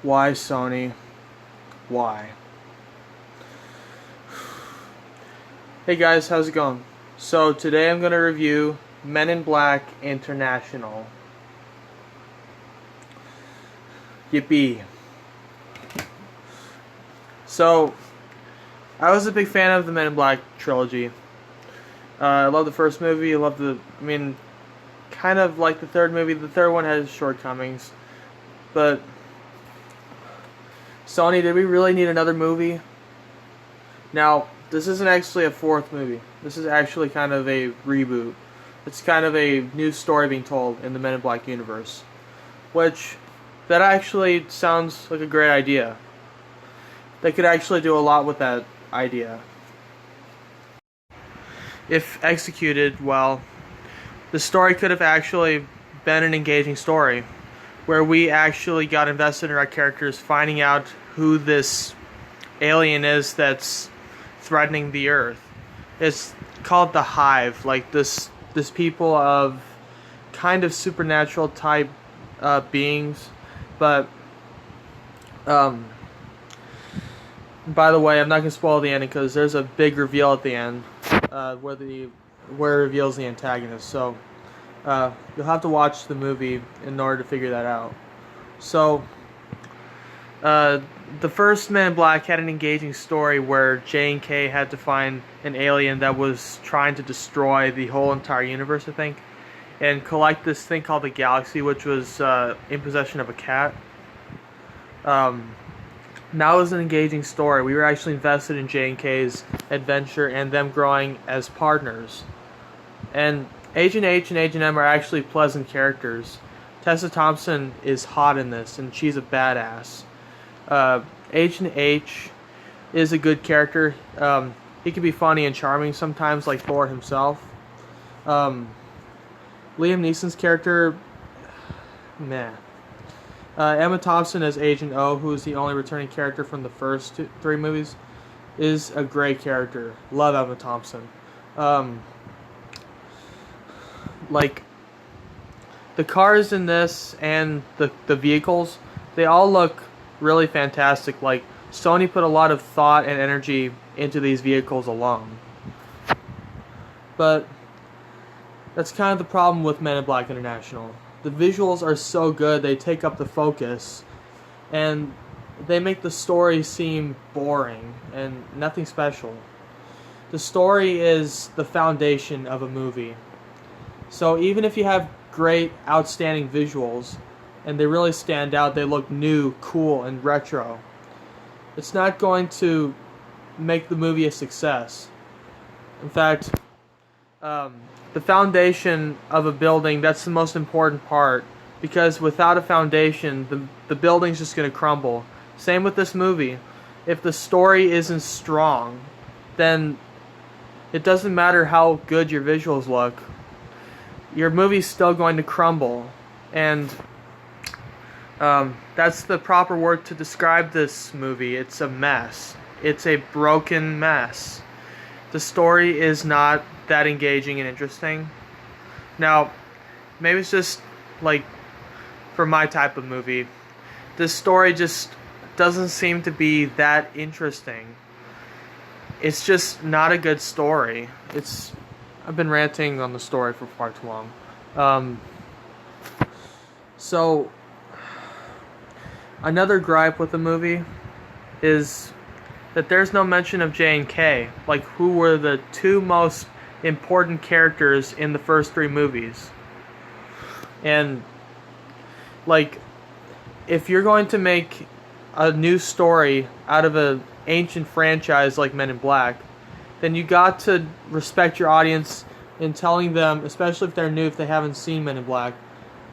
Why, Sony? Why? Hey guys, how's it going? So today I'm going to review Men in Black International. Yippee. So, I was a big fan of the Men in Black trilogy. I love the first movie. Kind of like the third movie. The third one has shortcomings. But, Sony, did we really need another movie? Now, this isn't actually a fourth movie. This is actually kind of a reboot. It's kind of a new story being told in the Men in Black universe. Which, that actually sounds like a great idea. They could actually do a lot with that idea. If executed well, the story could have actually been an engaging story, where we actually got invested in our characters, finding out who this alien is that's threatening the Earth. It's called the Hive, like this people of kind of supernatural type beings, but by the way, I'm not going to spoil the ending because there's a big reveal at the end where it reveals the antagonist. So you'll have to watch the movie in order to figure that out. So the first Men in Black had an engaging story where J&K had to find an alien that was trying to destroy the whole entire universe, I think, and collect this thing called the Galaxy, which was in possession of a cat. That was an engaging story. We were actually invested in J&K's adventure and them growing as partners. And Agent H and Agent M are actually pleasant characters. Tessa Thompson is hot in this, and she's a badass. Agent H is a good character. He can be funny and charming sometimes, like Thor himself. Liam Neeson's character, meh. Emma Thompson as Agent O, who is the only returning character from the first three movies, is a great character. Love Emma Thompson. Like, the cars in this and the vehicles, they all look really fantastic. Like, Sony put a lot of thought and energy into these vehicles alone. But that's kind of the problem with Men in Black International. The visuals are so good, they take up the focus, and they make the story seem boring and nothing special. The story is the foundation of a movie. So even if you have great, outstanding visuals, and they really stand out, they look new, cool, and retro, it's not going to make the movie a success. In fact, the foundation of a building, that's the most important part, because without a foundation, the building's just going to crumble. Same with this movie. If the story isn't strong, then it doesn't matter how good your visuals look. Your movie's still going to crumble. And that's the proper word to describe this movie. It's a mess. It's a broken mess. The story is not that engaging and interesting. Now, maybe it's just like for my type of movie, this story just doesn't seem to be that interesting. It's just not a good story. I've been ranting on the story for far too long. So another gripe with the movie is that there's no mention of J&K, like who were the two most important characters in the first three movies. And like, if you're going to make a new story out of an ancient franchise like Men in Black, then you got to respect your audience in telling them, especially if they're new, if they haven't seen Men in Black,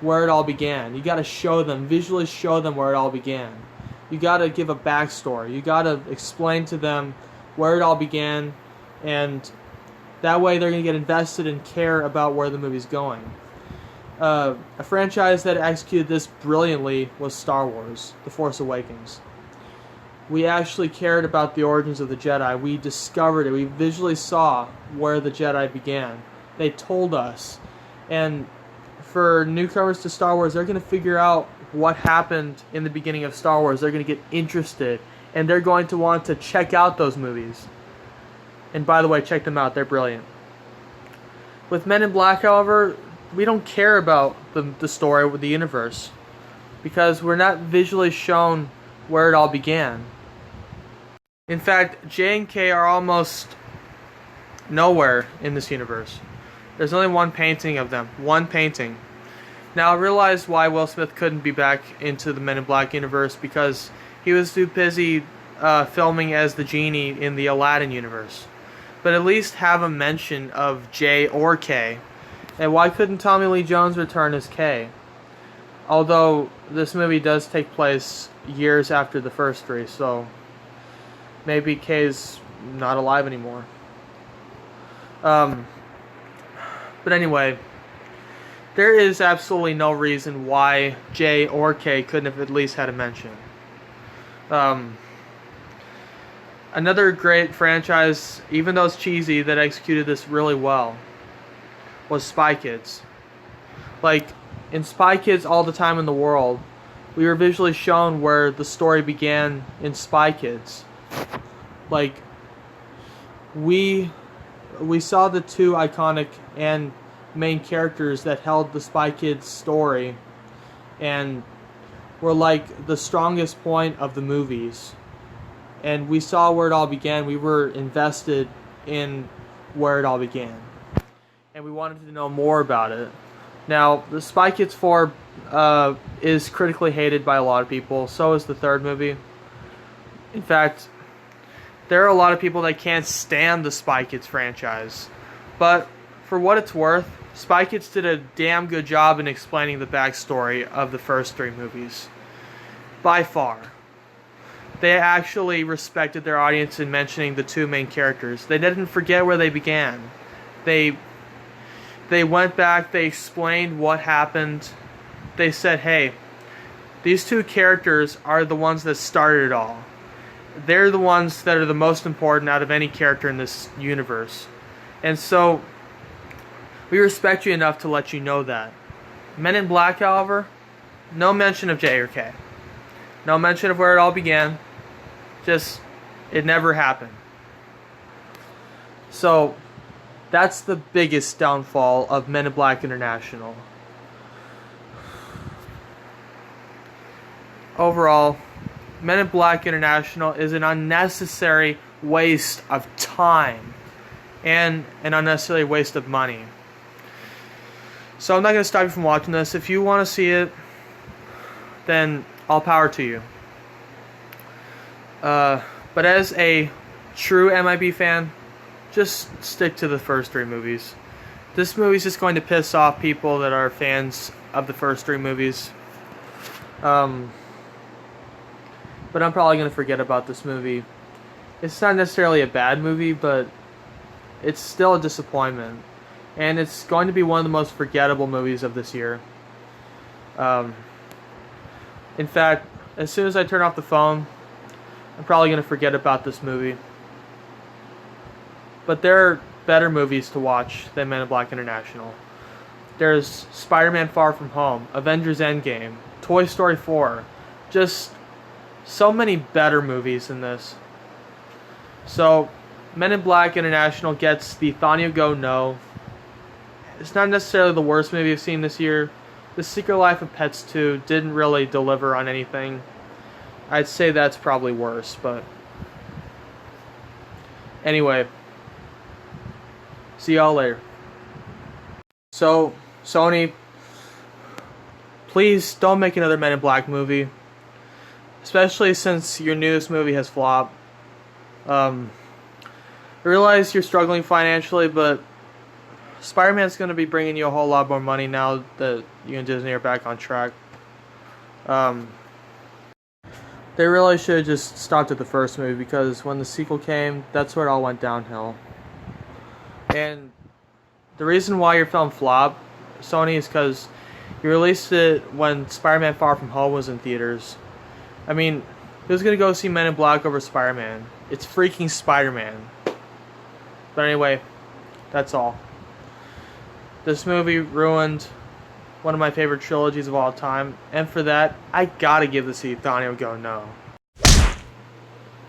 where it all began. You got to show them, visually show them where it all began. You got to give a backstory. You got to explain to them where it all began, and that way they're going to get invested and care about where the movie's going. A franchise that executed this brilliantly was Star Wars: The Force Awakens. We actually cared about the origins of the Jedi. We discovered it. We visually saw where the Jedi began. They told us. And for newcomers to Star Wars, they're going to figure out what happened in the beginning of Star Wars, they're going to get interested, and they're going to want to check out those movies. And by the way, check them out, they're brilliant. With Men in Black, however, we don't care about the story with the universe, because we're not visually shown where it all began. In fact, J and K are almost nowhere in this universe. There's only one painting of them. One painting. Now, I realize why Will Smith couldn't be back into the Men in Black universe, because he was too busy filming as the genie in the Aladdin universe. But at least have a mention of J or K. And why couldn't Tommy Lee Jones return as K? Although this movie does take place years after the first three, so maybe K's not alive anymore. But anyway, there is absolutely no reason why J or K couldn't have at least had a mention. Another great franchise, even though it's cheesy, that executed this really well was Spy Kids. Like, in Spy Kids All the Time in the World, we were visually shown where the story began in Spy Kids. Like, we saw the two iconic and main characters that held the Spy Kids story and were like the strongest point of the movies. And we saw where it all began. We were invested in where it all began. And we wanted to know more about it. Now, the Spy Kids 4 is critically hated by a lot of people. So is the third movie. In fact, there are a lot of people that can't stand the Spy Kids franchise. But for what it's worth, Spy Kids did a damn good job in explaining the backstory of the first three movies. By far. They actually respected their audience in mentioning the two main characters. They didn't forget where they began. They went back, they explained what happened. They said, hey, these two characters are the ones that started it all. They're the ones that are the most important out of any character in this universe. And so, we respect you enough to let you know that. Men in Black, however, no mention of J or K. No mention of where it all began. Just, it never happened. So, that's the biggest downfall of Men in Black International. Overall, Men in Black International is an unnecessary waste of time and an unnecessary waste of money. So I'm not going to stop you from watching this. If you want to see it, then all power to you. But as a true MIB fan, just stick to the first three movies. This movie's just going to piss off people that are fans of the first three movies. But I'm probably going to forget about this movie. It's not necessarily a bad movie, but it's still a disappointment. And it's going to be one of the most forgettable movies of this year. In fact, as soon as I turn off the phone, I'm probably going to forget about this movie. But there are better movies to watch than Men in Black International. There's Spider-Man Far From Home, Avengers Endgame, Toy Story 4. Just so many better movies than this. So, Men in Black International gets the Thanya Go No. It's not necessarily the worst movie I've seen this year. The Secret Life of Pets 2 didn't really deliver on anything. I'd say that's probably worse, but anyway, see y'all later. So, Sony, please don't make another Men in Black movie, especially since your newest movie has flopped. I realize you're struggling financially, but Spider-Man's going to be bringing you a whole lot more money now that you and Disney are back on track. They really should have just stopped at the first movie, because when the sequel came, that's where it all went downhill. And the reason why your film flopped, Sony, is because you released it when Spider-Man Far From Home was in theaters. I mean, who's going to go see Men in Black over Spider-Man? It's freaking Spider-Man. But anyway, that's all. This movie ruined one of my favorite trilogies of all time, and for that, I gotta give this to Euthanael Go No.